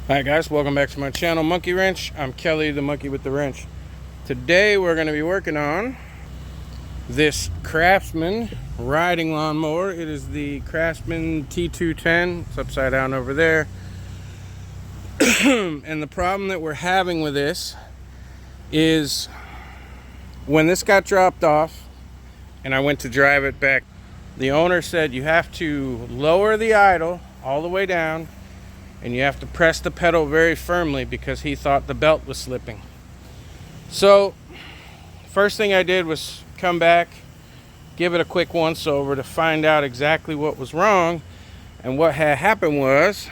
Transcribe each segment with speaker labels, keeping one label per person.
Speaker 1: Hi guys, welcome back to my channel, Monkey Wrench. I'm Kelly, the monkey with the wrench. Today we're going to be working on this Craftsman riding lawnmower. It is the Craftsman T-210. It's upside down over there. And the problem that we're having with this is when this got dropped off and I went to drive it back, the owner said you have to lower the idle all the way down and you have to press the pedal very firmly because he thought the belt was slipping. So first thing I did was come back, give it a quick once over to find out exactly what was wrong. And what had happened was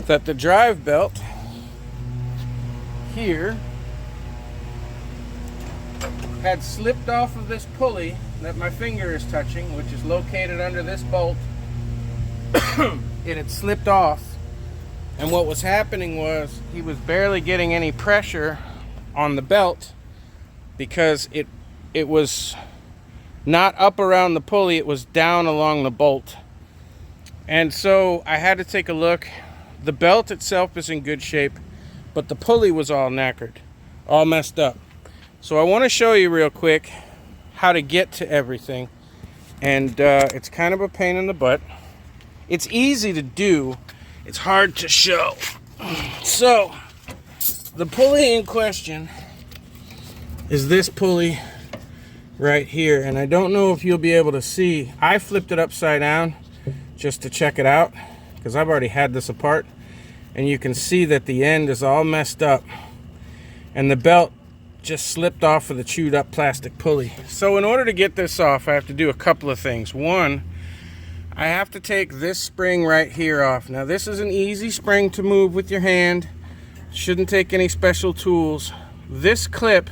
Speaker 1: that the drive belt here had slipped off of this pulley that my finger is touching, which is located under this bolt. It had slipped off, and what was happening was he was barely getting any pressure on the belt because it was not up around the pulley, it was down along the bolt. And so I had to take a look. The belt itself is in good shape, but the pulley was all knackered, all messed up. So I want to show you real quick how to get to everything, and it's kind of a pain in the butt. It's easy to do, it's hard to show. So the pulley in question is this pulley right here, and I don't know if you'll be able to see. I flipped it upside down just to check it out because I've already had this apart, and you can see that the end is all messed up and the belt just slipped off of the chewed up plastic pulley. So in order to get this off, I have to do a couple of things. One, I have to take this spring right here off. Now this is an easy spring to move with your hand. Shouldn't take any special tools. This clip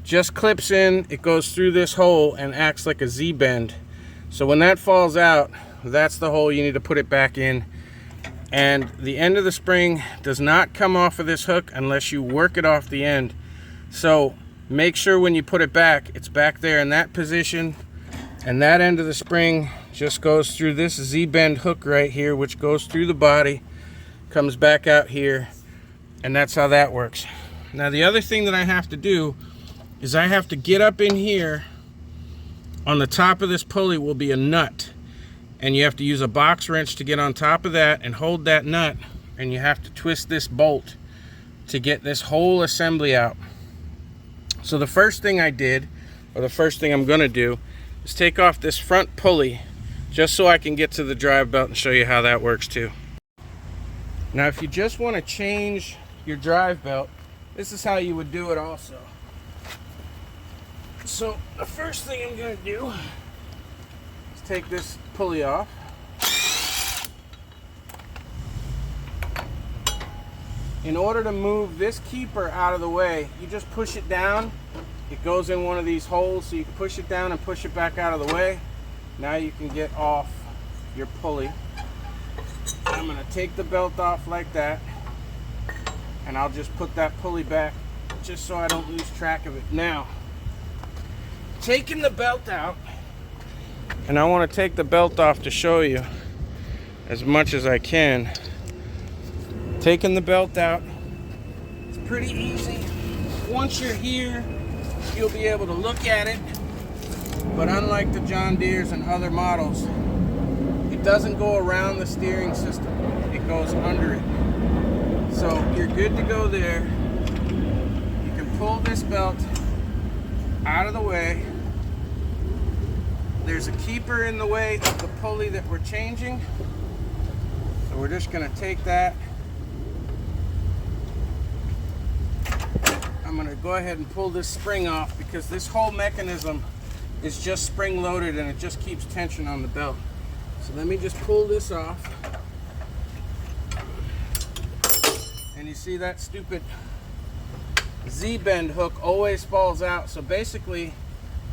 Speaker 1: just clips in, it goes through this hole and acts like a Z-bend. So when that falls out, that's the hole you need to put it back in. And the end of the spring does not come off of this hook unless you work it off the end. So make sure when you put it back, it's back there in that position, and that end of the spring just goes through this Z-bend hook right here, which goes through the body, comes back out here, and that's how that works. Now the other thing that I have to do is I have to get up in here. On the top of this pulley will be a nut, and you have to use a box wrench to get on top of that and hold that nut, and you have to twist this bolt to get this whole assembly out. So the first thing I did, or the first thing I'm gonna do, is take off this front pulley just so I can get to the drive belt and show you how that works too. Now if you just want to change your drive belt, this is how you would do it also. So the first thing I'm going to do is take this pulley off. In order to move this keeper out of the way, you just push it down. It goes in one of these holes, so you can push it down and push it back out of the way. Now you can get off your pulley. I'm going to take the belt off like that, and I'll just put that pulley back just so I don't lose track of it. Now, taking the belt out, and I want to take the belt off to show you as much as I can. Taking the belt out, it's pretty easy. Once you're here, you'll be able to look at it, but unlike the John Deere's and other models, it doesn't go around the steering system, it goes under it. So you're good to go there. You can pull this belt out of the way. There's a keeper in the way of the pulley that we're changing, so we're just going to take that. I'm going to go ahead and pull this spring off because this whole mechanism is just spring loaded and it just keeps tension on the belt. So let me just pull this off. And you see that stupid Z-bend hook always falls out. So basically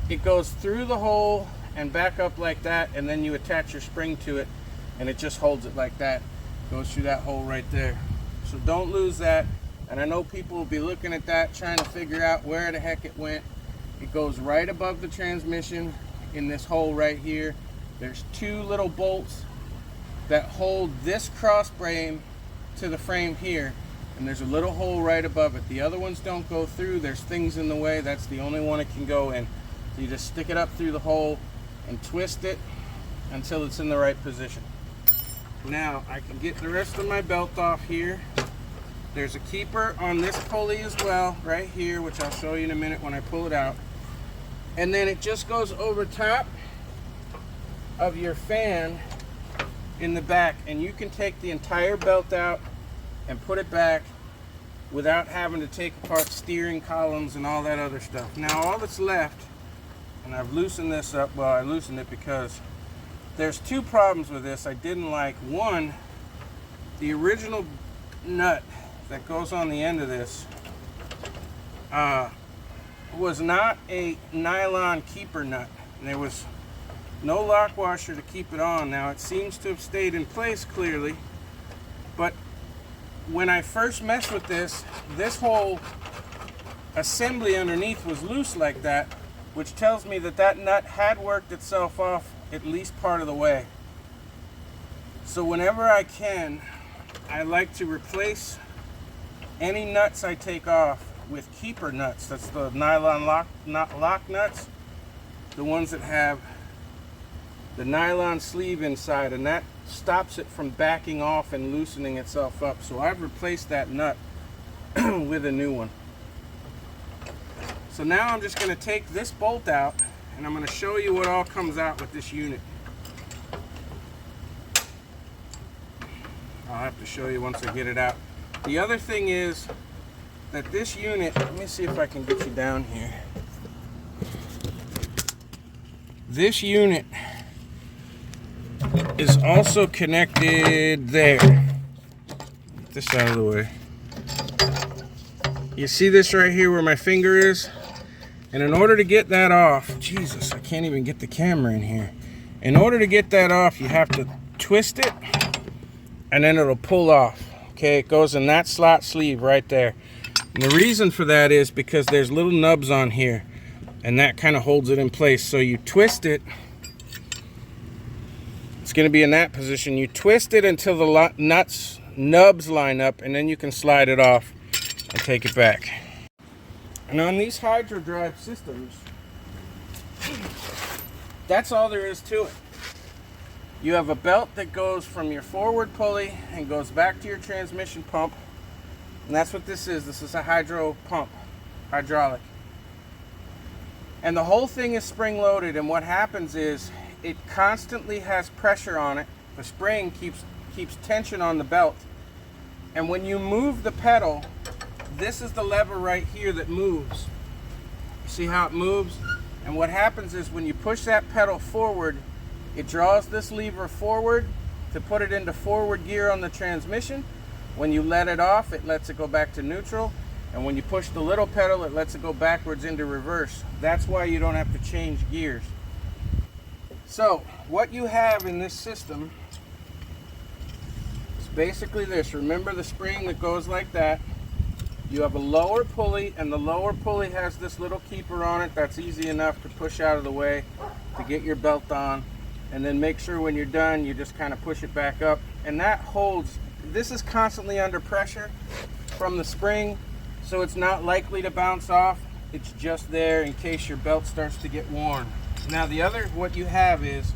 Speaker 1: it goes through the hole and back up like that, and then you attach your spring to it and it just holds it like that. Goes through that hole right there. So don't lose that. And I know people will be looking at that trying to figure out where the heck it went. It goes right above the transmission in this hole right here. There's two little bolts that hold this cross frame to the frame here, and there's a little hole right above it. The other ones don't go through. There's things in the way. That's the only one it can go in. So you just stick it up through the hole and twist it until it's in the right position. Now I can get the rest of my belt off here. There's a keeper on this pulley as well, right here, which I'll show you in a minute when I pull it out. And then it just goes over top of your fan in the back, and you can take the entire belt out and put it back without having to take apart steering columns and all that other stuff. Now all that's left, and I've loosened this up, well, I loosened it because there's two problems with this I didn't like. One, the original nut that goes on the end of this was not a nylon keeper nut, and there was no lock washer to keep it on. Now it seems to have stayed in place clearly, but when I first messed with this whole assembly underneath was loose like that, which tells me that that nut had worked itself off at least part of the way. So whenever I can, I like to replace any nuts I take off with keeper nuts. That's the nylon lock nuts, the ones that have the nylon sleeve inside, and that stops it from backing off and loosening itself up. So I've replaced that nut with a new one. So now I'm just going to take this bolt out, and I'm going to show you what all comes out with this unit. I'll have to show you once I get it out. The other thing is that this unit, let me see if I can get you down here. This unit is also connected there. Get this out of the way. You see this right here where my finger is? And in order to get that off, Jesus, I can't even get the camera in here. In order to get that off, you have to twist it, and then it'll pull off. Okay, it goes in that slot sleeve right there. And the reason for that is because there's little nubs on here, and that kind of holds it in place. So you twist it. It's going to be in that position. You twist it until the nubs line up, and then you can slide it off and take it back. And on these hydro drive systems, that's all there is to it. You have a belt that goes from your forward pulley and goes back to your transmission pump, and that's what this is. This is a hydro pump, hydraulic. And the whole thing is spring loaded, and what happens is it constantly has pressure on it. The spring keeps tension on the belt, and when you move the pedal, this is the lever right here that moves. See how it moves? And what happens is when you push that pedal forward, it draws this lever forward to put it into forward gear on the transmission. When you let it off, it lets it go back to neutral. And when you push the little pedal, it lets it go backwards into reverse. That's why you don't have to change gears. So what you have in this system is basically this. Remember the spring that goes like that. You have a lower pulley, and the lower pulley has this little keeper on it. That's easy enough to push out of the way to get your belt on. And then make sure when you're done, you just kind of push it back up. And that holds, this is constantly under pressure from the spring, so it's not likely to bounce off. It's just there in case your belt starts to get worn. Now the other, what you have is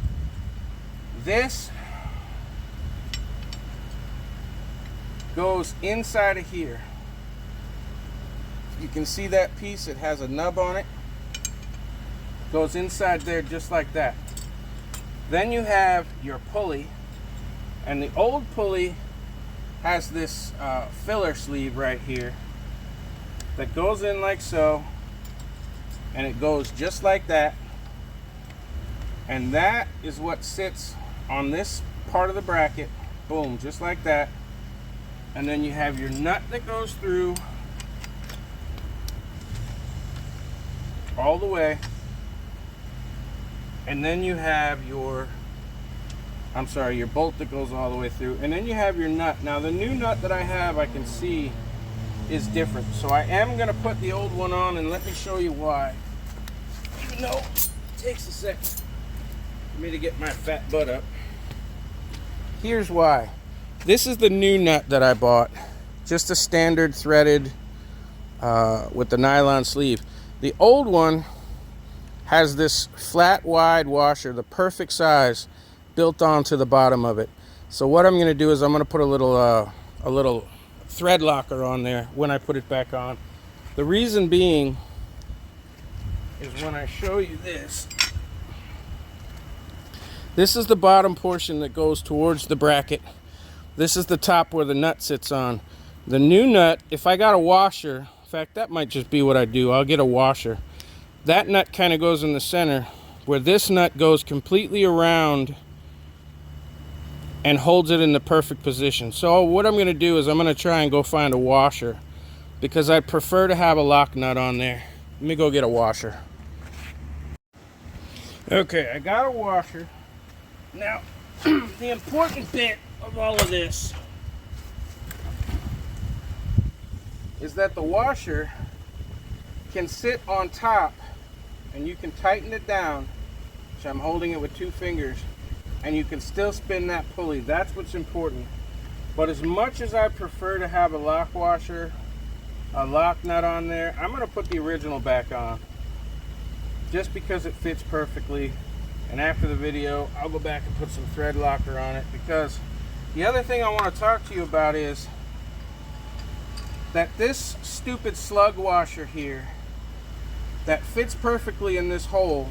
Speaker 1: this goes inside of here. You can see that piece, it has a nub on it. Goes inside there just like that. Then you have your pulley, and the old pulley has this filler sleeve right here that goes in like so, and it goes just like that, and that is what sits on this part of the bracket. Boom, just like that. And then you have your nut that goes through all the way, and then you have your your bolt that goes all the way through, and then you have your nut. Now the new nut that I have, I can see is different, so I am going to put the old one on, and let me show you why, even though it takes a second for me to get my fat butt up. Here's why. This is the new nut that I bought. Just a standard threaded with the nylon sleeve. The old one has this flat wide washer, the perfect size, built onto the bottom of it. So what I'm going to do is I'm going to put a little thread locker on there when I put it back on. The reason being is when I show you this, this is the bottom portion that goes towards the bracket. This is the top where the nut sits on. The new nut, if I got a washer, in fact that might just be what I do, I'll get a washer. That nut kind of goes in the center, where this nut goes completely around and holds it in the perfect position. So what I'm going to do is I'm going to try and go find a washer, because I prefer to have a lock nut on there. Let me go get a washer. Okay, I got a washer. Now, the important bit of all of this is that the washer can sit on top and you can tighten it down, which I'm holding it with 2 fingers, and you can still spin that pulley. That's what's important. But as much as I prefer to have a lock washer, a lock nut on there, I'm going to put the original back on just because it fits perfectly. And after the video, I'll go back and put some thread locker on it, because the other thing I want to talk to you about is that this stupid slug washer here that fits perfectly in this hole,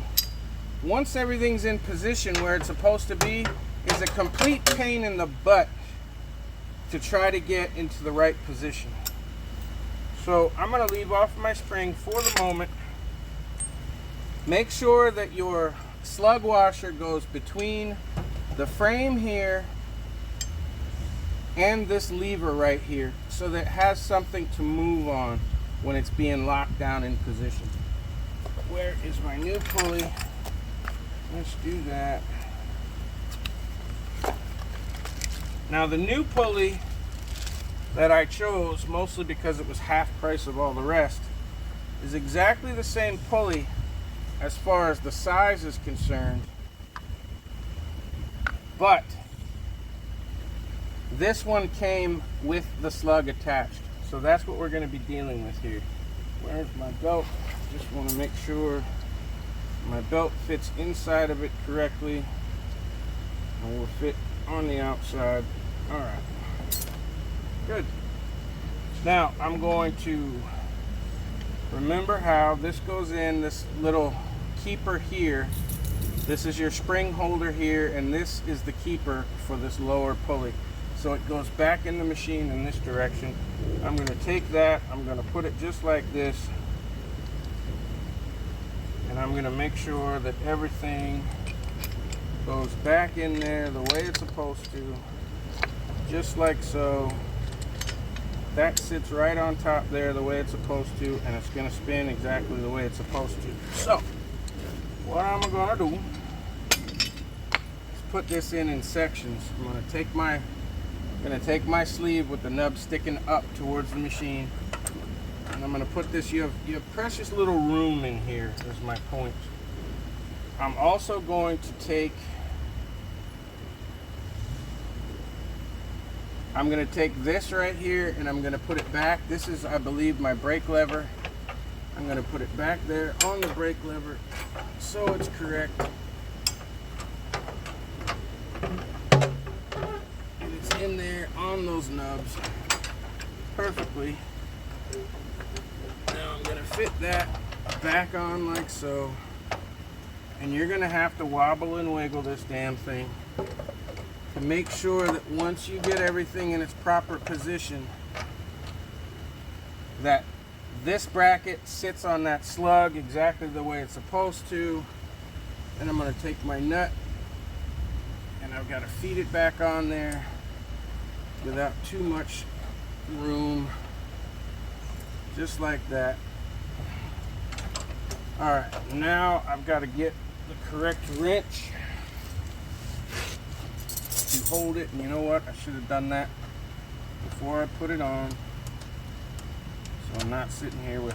Speaker 1: once everything's in position where it's supposed to be, is a complete pain in the butt to try to get into the right position. So I'm going to leave off my spring for the moment. Make sure that your slug washer goes between the frame here and this lever right here, so that it has something to move on when it's being locked down in position. Where is my new pulley? Let's do that. Now the new pulley that I chose, mostly because it was half price of all the rest, is exactly the same pulley as far as the size is concerned, but this one came with the slug attached. So that's what we're going to be dealing with here. Where's my belt? Just want to make sure my belt fits inside of it correctly and will fit on the outside. All right, good. Now I'm going to remember how this goes in this little keeper here. This is your spring holder here, and this is the keeper for this lower pulley. So it goes back in the machine in this direction. I'm going to take that, I'm going to put it just like this, and I'm going to make sure that everything goes back in there the way it's supposed to, just like so. That sits right on top there the way it's supposed to, and it's going to spin exactly the way it's supposed to. So what I'm going to do is put this in sections. I'm going to take my sleeve with the nub sticking up towards the machine, and I'm going to put this. You have precious little room in here, is my point. I'm also going to take this right here, and I'm going to put it back. This is, I believe, my brake lever. I'm going to put it back there on the brake lever so it's correct. In there on those nubs perfectly. Now I'm going to fit that back on like so, and you're going to have to wobble and wiggle this damn thing to make sure that once you get everything in its proper position, that this bracket sits on that slug exactly the way it's supposed to. And I'm going to take my nut, and I've got to feed it back on there without too much room, just like that. All right, now I've got to get the correct wrench to hold it, and you know what, I should have done that before I put it on, so I'm not sitting here with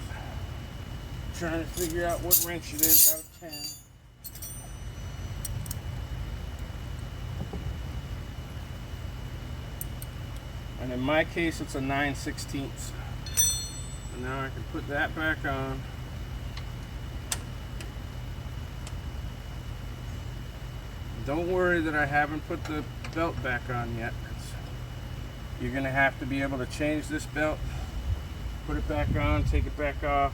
Speaker 1: trying to figure out what wrench it is out of 10. And in my case, it's a 9/16. And now I can put that back on. Don't worry that I haven't put the belt back on yet. You're going to have to be able to change this belt, put it back on, take it back off,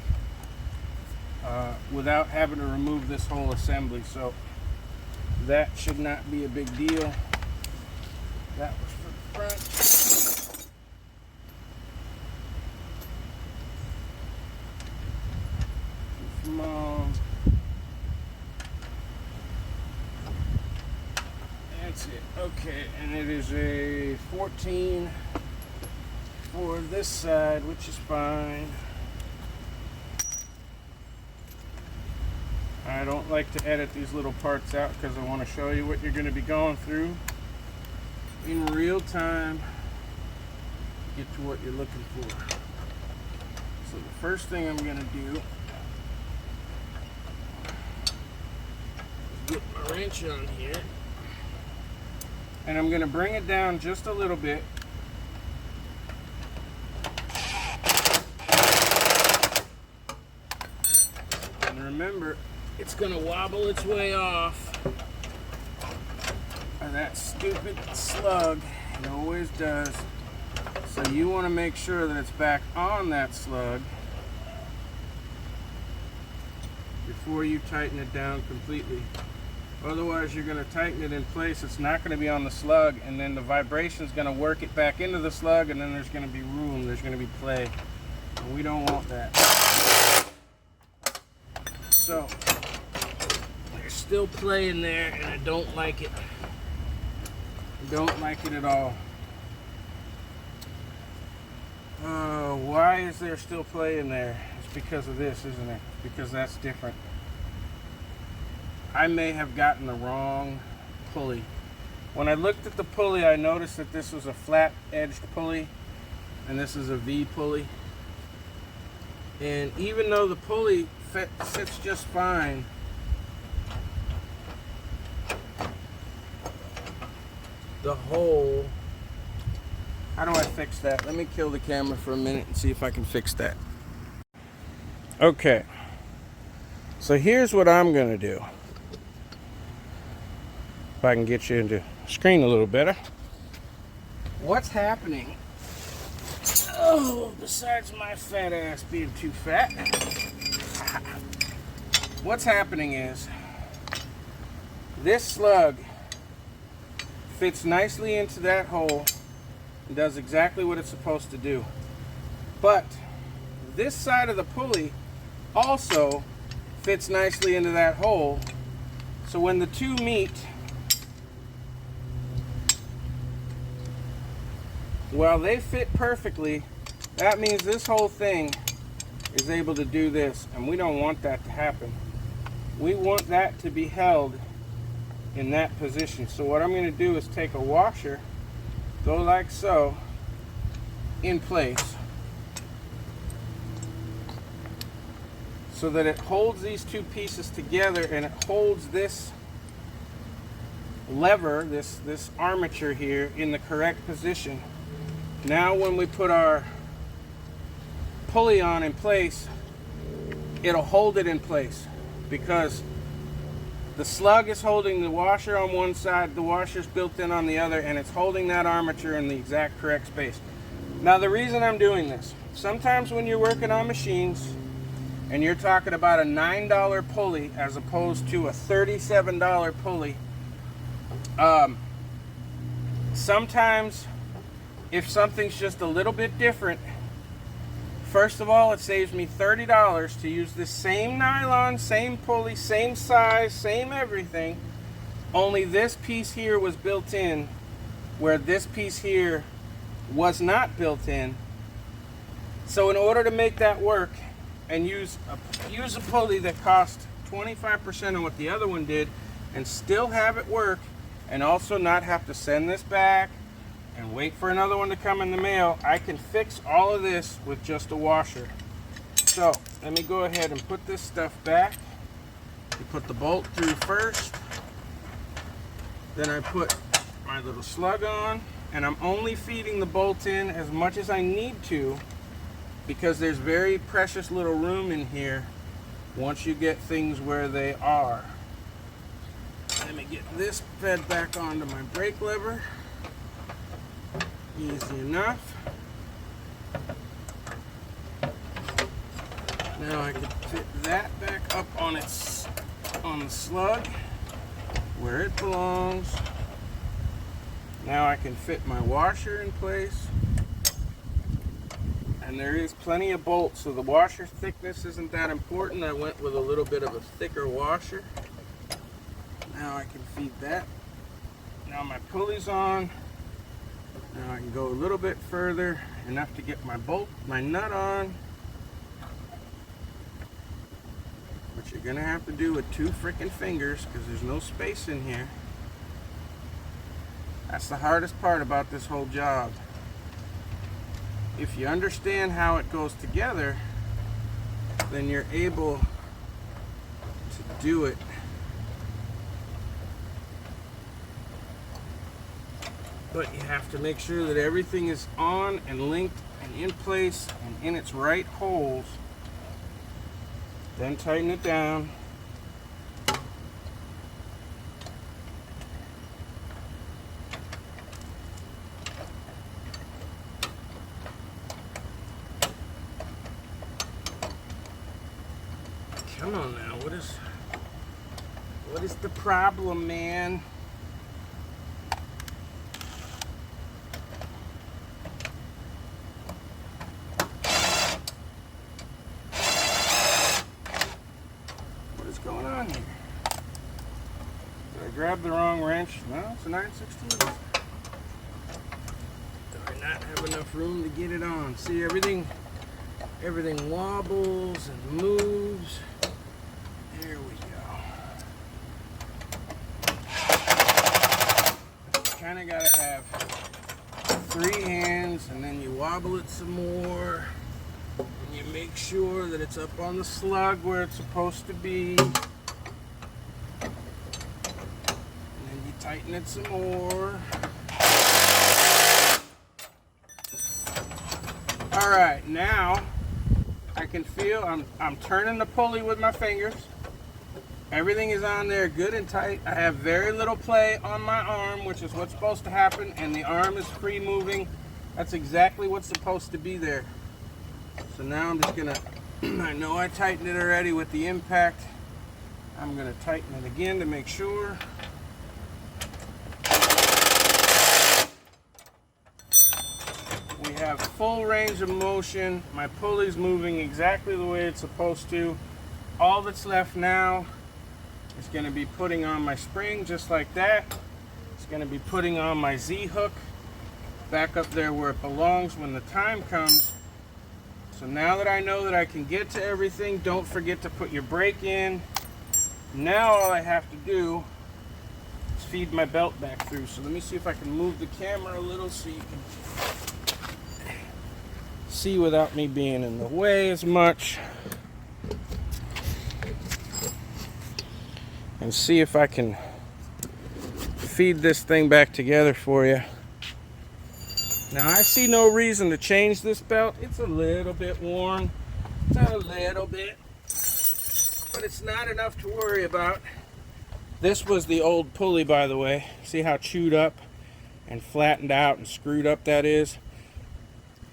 Speaker 1: without having to remove this whole assembly. So that should not be a big deal. That was for the front. Too small. That's it. Okay, and it is a 14 for this side, which is fine. I don't like to edit these little parts out because I want to show you what you're going to be going through in real time to get to what you're looking for. So the first thing I'm going to do is get my wrench on here. And I'm going to bring it down just a little bit. And remember, it's going to wobble its way off of that stupid slug. It always does. So you want to make sure that it's back on that slug before you tighten it down completely. Otherwise, you're going to tighten it in place. It's not going to be on the slug, and then the vibration is going to work it back into the slug, and then there's going to be room. There's going to be play. And we don't want that. So, there's still play in there, and I don't like it. I don't like it at all. Why is there still play in there? It's because of this, isn't it? Because that's different. I may have gotten the wrong pulley. When I looked at the pulley, I noticed that this was a flat-edged pulley, and this is a V pulley. And even though the pulley fits just fine, the hole... How do I fix that? Let me kill the camera for a minute and see if I can fix that. Okay. So here's what I'm going to do. If I can get you into the screen a little better. What's happening? Oh, besides my fat ass being too fat. What's happening is this slug fits nicely into that hole and does exactly what it's supposed to do. But this side of the pulley also fits nicely into that hole. So when the two meet, well, they fit perfectly. That means this whole thing is able to do this, and we don't want that to happen. We want that to be held in that position. So what I'm going to do is take a washer, go like so, in place, so that it holds these two pieces together, and it holds this lever, this armature here, in the correct position. Now when we put our pulley on in place, it'll hold it in place, because the slug is holding the washer on one side, the washer's built in on the other, and it's holding that armature in the exact correct space. Now the reason I'm doing this, sometimes when you're working on machines and you're talking about a $9 pulley as opposed to a $37 pulley, sometimes if something's just a little bit different, first of all, it saves me $30 to use this same nylon, same pulley, same size, same everything. Only this piece here was built in, where this piece here was not built in. So in order to make that work and use a pulley that cost 25% of what the other one did, and still have it work, and also not have to send this back and wait for another one to come in the mail, I can fix all of this with just a washer. So let me go ahead and put this stuff back. You put the bolt through first, then I put my little slug on, and I'm only feeding the bolt in as much as I need to, because there's very precious little room in here once you get things where they are. Let me get this fed back onto my brake lever. Easy enough. Now I can fit that back up on the slug where it belongs. Now I can fit my washer in place. And there is plenty of bolts, so the washer thickness isn't that important. I went with a little bit of a thicker washer. Now I can feed that. Now my pulley's on. Now I can go a little bit further, enough to get my nut on. Which you're gonna have to do with 2 freaking fingers because there's no space in here. That's the hardest part about this whole job. If you understand how it goes together, then you're able to do it. But you have to make sure that everything is on and linked and in place and in its right holes. Then tighten it down. Come on now, what is the problem, man? Going on here? Did I grab the wrong wrench? No, it's a 9/16. Do I not have enough room to get it on? See, everything wobbles and moves. There we go. You kind of got to have 3 hands, and then you wobble it some more. You make sure that it's up on the slug where it's supposed to be. And then you tighten it some more. Alright, now I can feel I'm turning the pulley with my fingers. Everything is on there good and tight. I have very little play on my arm, which is what's supposed to happen, and the arm is free moving. That's exactly what's supposed to be there. So now I'm just gonna, I know I tightened it already with the impact. I'm gonna tighten it again to make sure. We have full range of motion. My pulley's moving exactly the way it's supposed to. All that's left now is gonna be putting on my spring just like that. It's gonna be putting on my Z-hook back up there where it belongs when the time comes. So now that I know that I can get to everything, don't forget to put your brake in. Now all I have to do is feed my belt back through. So let me see if I can move the camera a little so you can see without me being in the way as much. And see if I can feed this thing back together for you. Now I see no reason to change this belt. It's a little bit worn. It's a little bit. But it's not enough to worry about. This was the old pulley, by the way. See how chewed up and flattened out and screwed up that is?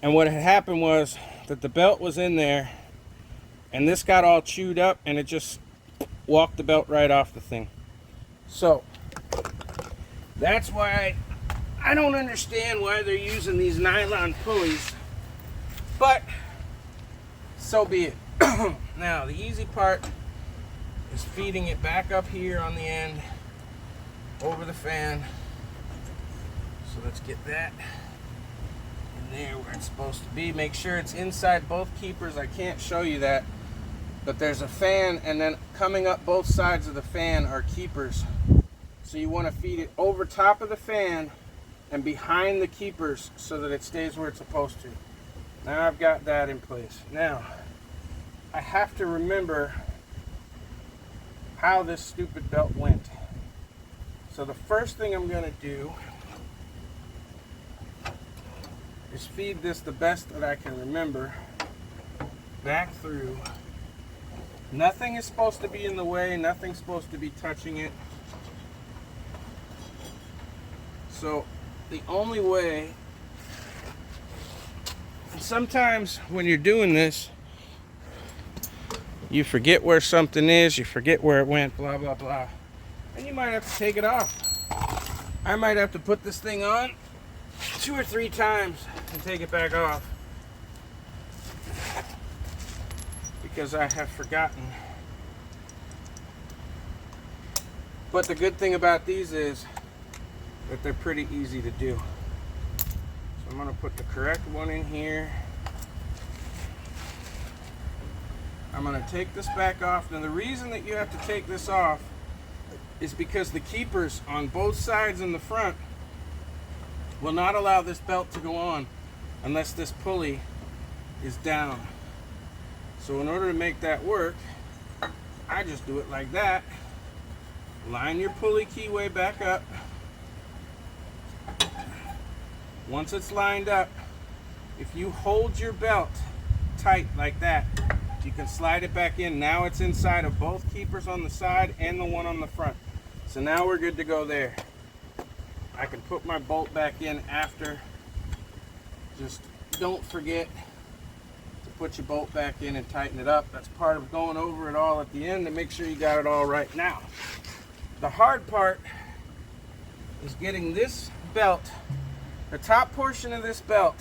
Speaker 1: And what had happened was that the belt was in there and this got all chewed up and it just walked the belt right off the thing. So that's why I don't understand why they're using these nylon pulleys, but so be it. Now the easy part is feeding it back up here on the end over the fan. So let's get that in there where it's supposed to be. Make sure it's inside both keepers. I can't show you that, but there's a fan, and then coming up both sides of the fan are keepers. So you want to feed it over top of the fan and behind the keepers so that it stays where it's supposed to. Now I've got that in place. Now I have to remember how this stupid belt went. So the first thing I'm going to do is feed this the best that I can remember back through. Nothing is supposed to be in the way, nothing's supposed to be touching it. So the only way, and sometimes when you're doing this, you forget where something is, you forget where it went, blah, blah, blah. And you might have to take it off. I might have to put this thing on 2 or 3 times and take it back off, because I have forgotten. But the good thing about these is that they're pretty easy to do. So I'm going to put the correct one in here. I'm going to take this back off. Now the reason that you have to take this off is because the keepers on both sides in the front will not allow this belt to go on unless this pulley is down. So in order to make that work, I just do it like that. Line your pulley keyway back up. Once it's lined up, if you hold your belt tight like that, you can slide it back in. Now it's inside of both keepers on the side and the one on the front. So now we're good to go there. I can put my bolt back in after. Just don't forget to put your bolt back in and tighten it up. That's part of going over it all at the end to make sure you got it all right. Now, the hard part is getting this belt, the top portion of this belt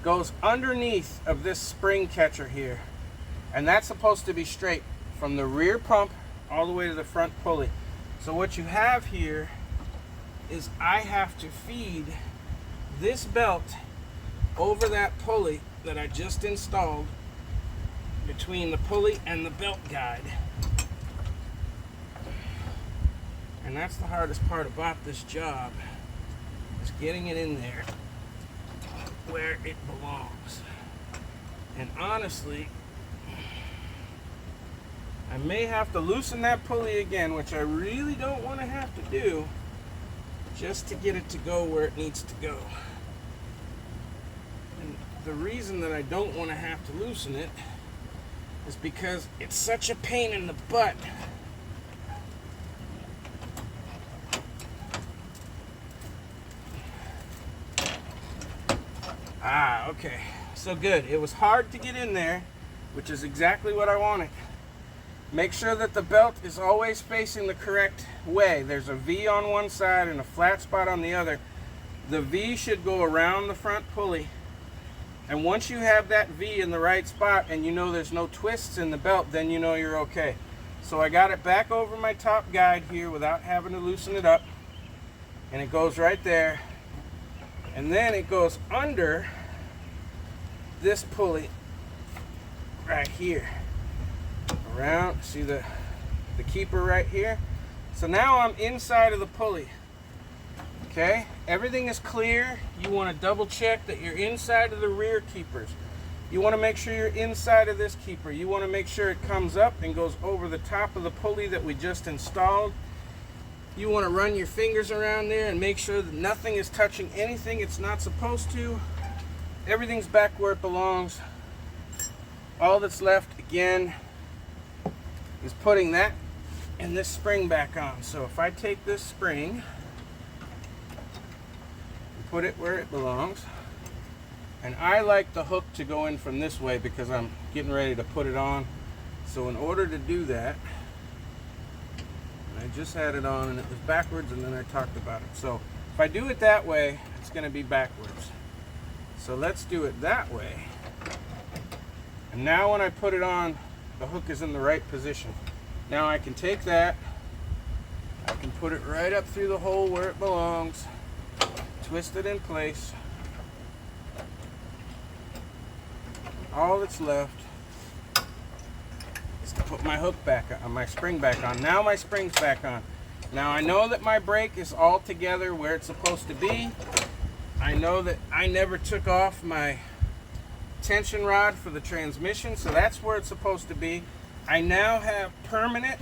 Speaker 1: goes underneath of this spring catcher here, and that's supposed to be straight from the rear pump all the way to the front pulley. So what you have here is I have to feed this belt over that pulley that I just installed between the pulley and the belt guide. And that's the hardest part about this job, is getting it in there where it belongs. And honestly, I may have to loosen that pulley again, which I really don't want to have to do, just to get it to go where it needs to go. And the reason that I don't want to have to loosen it is because it's such a pain in the butt. Okay, so good. It was hard to get in there, which is exactly what I wanted. Make sure that the belt is always facing the correct way. There's a V on one side and a flat spot on the other. The V should go around the front pulley. And once you have that V in the right spot and you know there's no twists in the belt, then you know you're okay. So I got it back over my top guide here without having to loosen it up. And it goes right there. And then it goes under this pulley right here. Around, see the keeper right here? So now I'm inside of the pulley. Okay, everything is clear. You want to double check that you're inside of the rear keepers. You want to make sure you're inside of this keeper. You want to make sure it comes up and goes over the top of the pulley that we just installed. You want to run your fingers around there and make sure that nothing is touching anything it's not supposed to. Everything's back where it belongs. All that's left, again, is putting that and this spring back on. So if I take this spring and put it where it belongs, and I like the hook to go in from this way because I'm getting ready to put it on. So in order to do that, I just had it on and it was backwards, and then I talked about it. So if I do it that way, it's going to be backwards. So let's do it that way. And now when I put it on, the hook is in the right position. Now I can take that, I can put it right up through the hole where it belongs, twist it in place. All that's left is to put my hook back on, my spring back on. Now my spring's back on. Now I know that my brake is all together where it's supposed to be. I know that I never took off my tension rod for the transmission, so that's where it's supposed to be. I now have permanent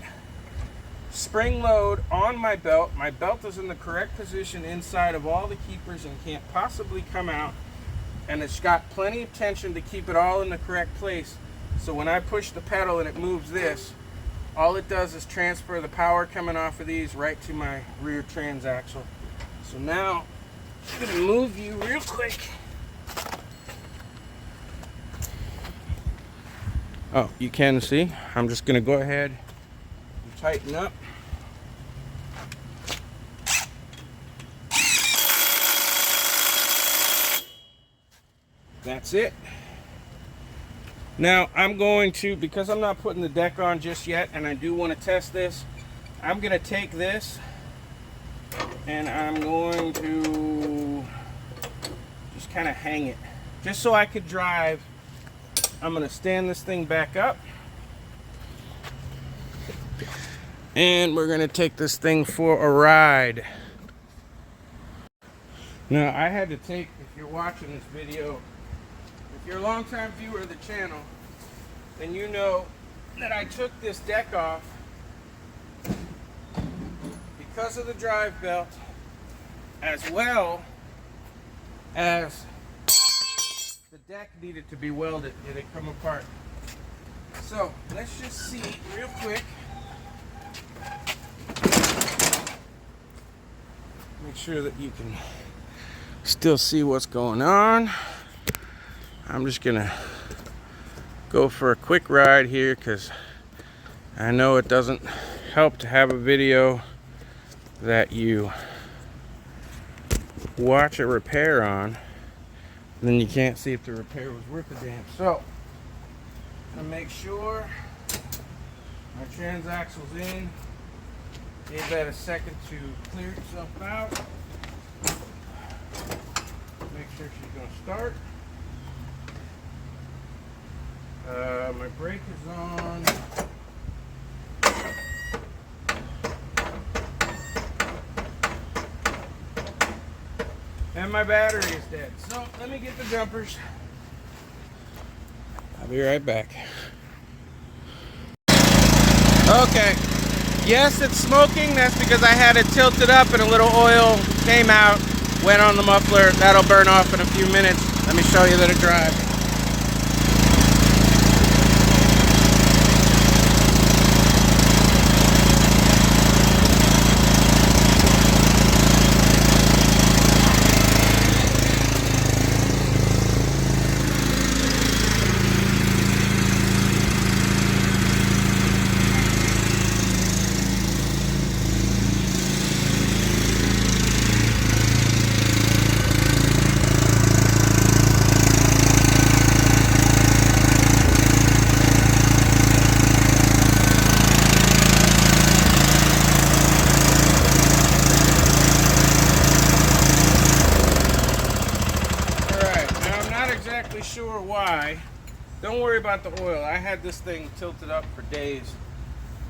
Speaker 1: spring load on my belt. My belt is in the correct position inside of all the keepers and can't possibly come out. And it's got plenty of tension to keep it all in the correct place. So when I push the pedal and it moves this, all it does is transfer the power coming off of these right to my rear transaxle. So now I'm going to move you real quick. Oh, you can see. I'm just going to go ahead and tighten up. That's it. Now I'm going to, because I'm not putting the deck on just yet and I do want to test this, I'm going to take this and I'm going to just kind of hang it just so I could drive. I'm going to stand this thing back up and we're going to take this thing for a ride. Now I had to take, if you're watching this video, if you're a long-time viewer of the channel, then you know that I took this deck off because of the drive belt, as well as the deck needed to be welded. It had come apart. So let's just see real quick. Make sure that you can still see what's going on. I'm just gonna go for a quick ride here because I know it doesn't help to have a video that you watch a repair on and then you can't see if the repair was worth a damn. So I'm gonna make sure my transaxle's in. Give that a second to clear itself out. Make sure she's gonna start. My brake is on. And my battery is dead. So let me get the jumpers. I'll be right back. Okay. Yes, it's smoking. That's because I had it tilted up and a little oil came out, went on the muffler. That'll burn off in a few minutes. Let me show you that it drives. Sure why. Don't worry about the oil. I had this thing tilted up for days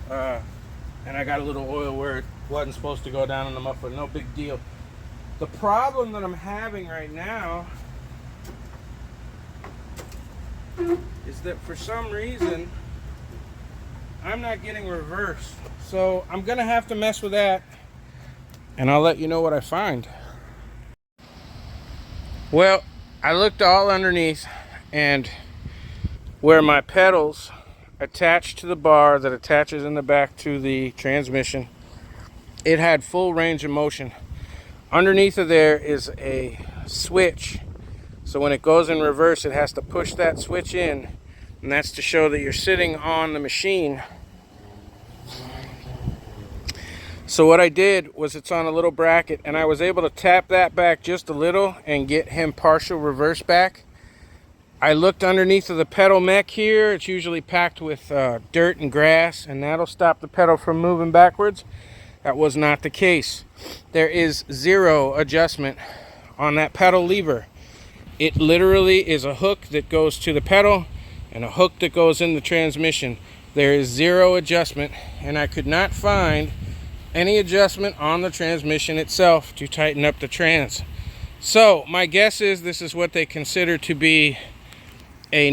Speaker 1: and I got a little oil where it wasn't supposed to go down in the muffler. No big deal. The problem that I'm having right now is that for some reason I'm not getting reversed. So I'm gonna have to mess with that and I'll let you know what I find. Well, I looked all underneath, and where my pedals attach to the bar that attaches in the back to the transmission, it had full range of motion. Underneath of there is a switch, so when it goes in reverse it has to push that switch in, and that's to show that you're sitting on the machine. So what I did was, it's on a little bracket, and I was able to tap that back just a little and get him partial reverse back. I looked underneath of the pedal mech here. It's usually packed with dirt and grass, and that'll stop the pedal from moving backwards. That was not the case. There is zero adjustment on that pedal lever. It literally is a hook that goes to the pedal and a hook that goes in the transmission. There is zero adjustment, and I could not find any adjustment on the transmission itself to tighten up the trans. So my guess is this is what they consider to be a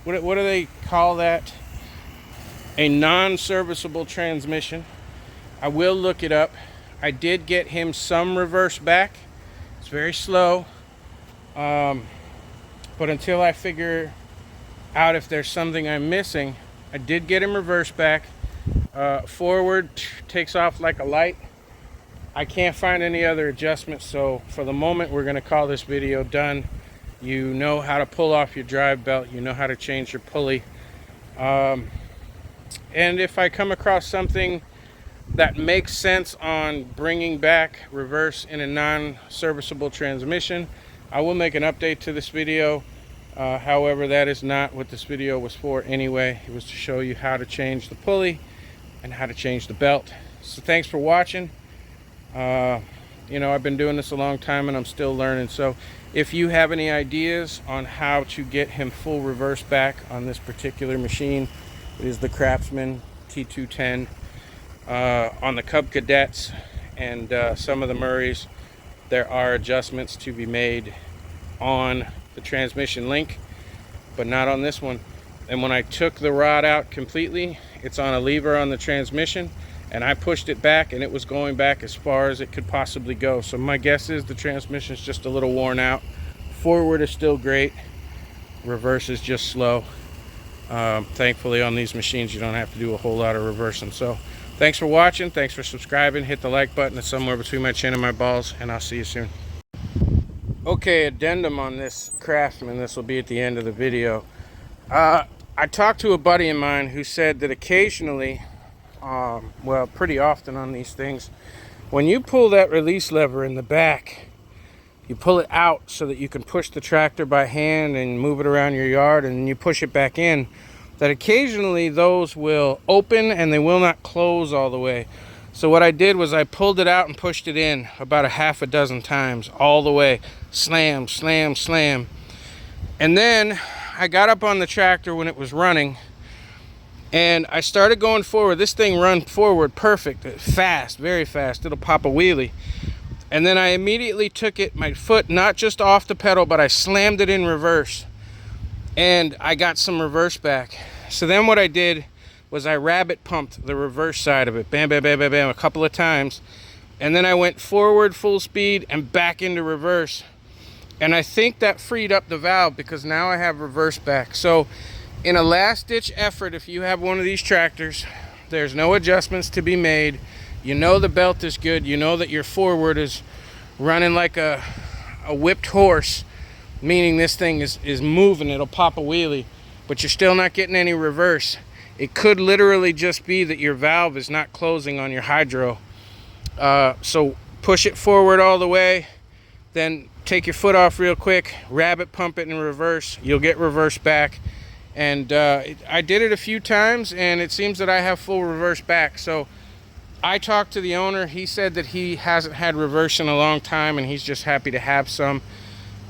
Speaker 1: what do they call that? a non-serviceable transmission. I will look it up. I did get him some reverse back. It's very slow, but until I figure out if there's something I'm missing, I did get him reverse back. Forward takes off like a light. I can't find any other adjustments, so for the moment we're going to call this video done. You know how to pull off your drive belt, you know how to change your pulley, and if I come across something that makes sense on bringing back reverse in a non-serviceable transmission, I will make an update to this video. However, that is not what this video was for anyway. It was to show you how to change the pulley and how to change the belt. So thanks for watching. You know, I've been doing this a long time and I'm still learning. So if you have any ideas on how to get him full reverse back on this particular machine, it is the Craftsman T-210. On the Cub Cadets and some of the Murrays, there are adjustments to be made on the transmission link, but not on this one. And when I took the rod out completely, it's on a lever on the transmission, and I pushed it back and it was going back as far as it could possibly go. So my guess is the transmission is just a little worn out. Forward is still great, reverse is just slow. Thankfully on these machines you don't have to do a whole lot of reversing. So thanks for watching, thanks for subscribing, hit the like button. It's somewhere between my chin and my balls, and I'll see you soon. Okay, addendum on this Craftsman, this will be at the end of the video. I talked to a buddy of mine who said that occasionally, well, pretty often on these things, when you pull that release lever in the back, you pull it out so that you can push the tractor by hand and move it around your yard, and then you push it back in, that occasionally those will open and they will not close all the way. So what I did was I pulled it out and pushed it in about a half a dozen times all the way. Slam, slam, slam. And then I got up on the tractor when it was running and I started going forward. This thing runs forward perfect, fast, very fast. It'll pop a wheelie. And then I immediately took it, my foot not just off the pedal, but I slammed it in reverse. And I got some reverse back. So then what I did was I rabbit pumped the reverse side of it. Bam, bam, bam, bam, bam, a couple of times. And then I went forward full speed and back into reverse. And I think that freed up the valve because now I have reverse back. So in a last ditch effort, if you have one of these tractors, there's no adjustments to be made. You know the belt is good. You know that your forward is running like a whipped horse, meaning this thing is moving. It'll pop a wheelie, but you're still not getting any reverse. It could literally just be that your valve is not closing on your hydro. So push it forward all the way, then take your foot off real quick, rabbit pump it in reverse. You'll get reverse back. And I did it a few times and it seems that I have full reverse back. So I talked to the owner. He said that he hasn't had reverse in a long time and he's just happy to have some.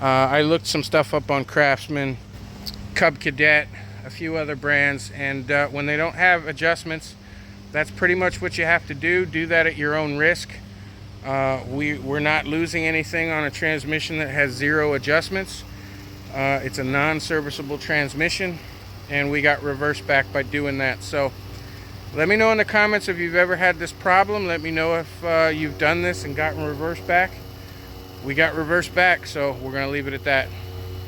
Speaker 1: I looked some stuff up on Craftsman, Cub Cadet, a few other brands, and when they don't have adjustments, that's pretty much what you have to do. Do that at your own risk. We're not losing anything on a transmission that has zero adjustments. It's a non-serviceable transmission, and we got reverse back by doing that. So let me know in the comments if you've ever had this problem. Let me know if you've done this and gotten reverse back. We got reverse back, so we're going to leave it at that.